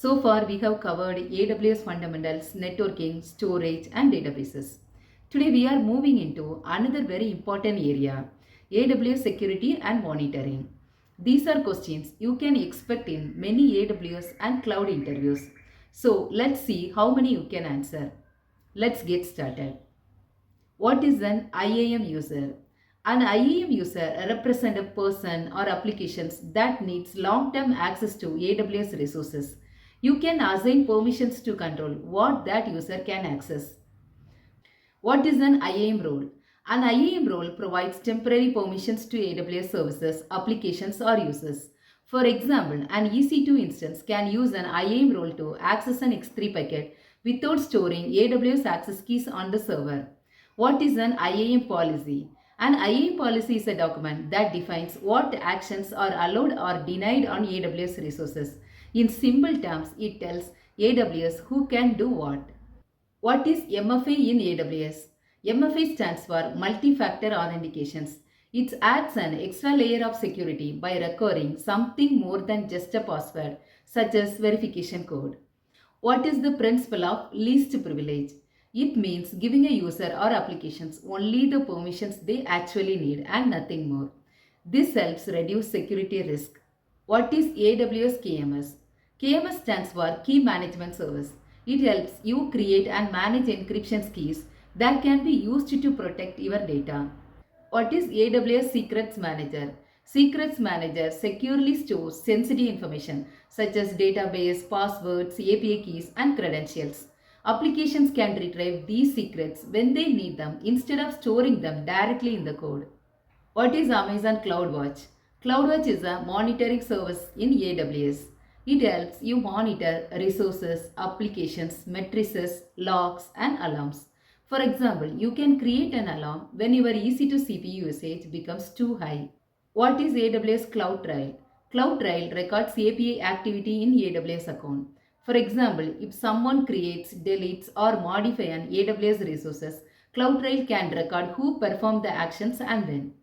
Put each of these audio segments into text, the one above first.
So far, we have covered AWS fundamentals, networking, storage, and databases. Today, we are moving into another very important area, AWS security and monitoring. These are questions you can expect in many AWS and cloud interviews. So, let's see how many you can answer. Let's get started. What is an IAM user? An IAM user represents a person or applications that needs long-term access to AWS resources. You can assign permissions to control what that user can access. What is an IAM role? An IAM role provides temporary permissions to AWS services, applications, or users. For example, an EC2 instance can use an IAM role to access an X3 packet without storing AWS access keys on the server. What is an IAM policy? An IAM policy is a document that defines what actions are allowed or denied on AWS resources. In simple terms, it tells AWS who can do what. What is MFA in AWS? MFA stands for Multi-Factor Authentications. It adds an extra layer of security by requiring something more than just a password, such as verification code. What is the principle of least privilege? It means giving a user or applications only the permissions they actually need and nothing more. This helps reduce security risk. What is AWS KMS? KMS stands for Key Management Service. It helps you create and manage encryption keys that can be used to protect your data. What is AWS Secrets Manager? Secrets Manager securely stores sensitive information such as database, passwords, API keys, and credentials. Applications can retrieve these secrets when they need them instead of storing them directly in the code. What is Amazon CloudWatch? CloudWatch is a monitoring service in AWS. It helps you monitor resources, applications, matrices, logs, and alarms. For example, you can create an alarm when your EC2 CPU usage becomes too high. What is AWS CloudTrail? CloudTrail records API activity in AWS account. For example, if someone creates, deletes, or modifies an AWS resources, CloudTrail can record who performed the actions and when.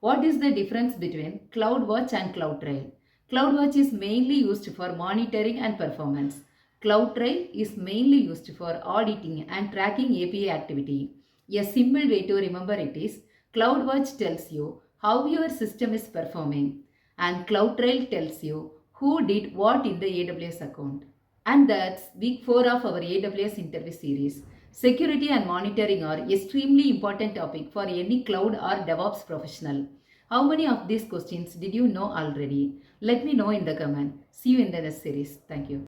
What is the difference between CloudWatch and CloudTrail? CloudWatch is mainly used for monitoring and performance. CloudTrail is mainly used for auditing and tracking API activity. A simple way to remember it is CloudWatch tells you how your system is performing and CloudTrail tells you who did what in the AWS account. And that's week 4 of our AWS interview series. Security and monitoring are extremely important topic for any cloud or DevOps professional. How many of these questions did you know already? Let me know in the comment. See you in the next series. Thank you.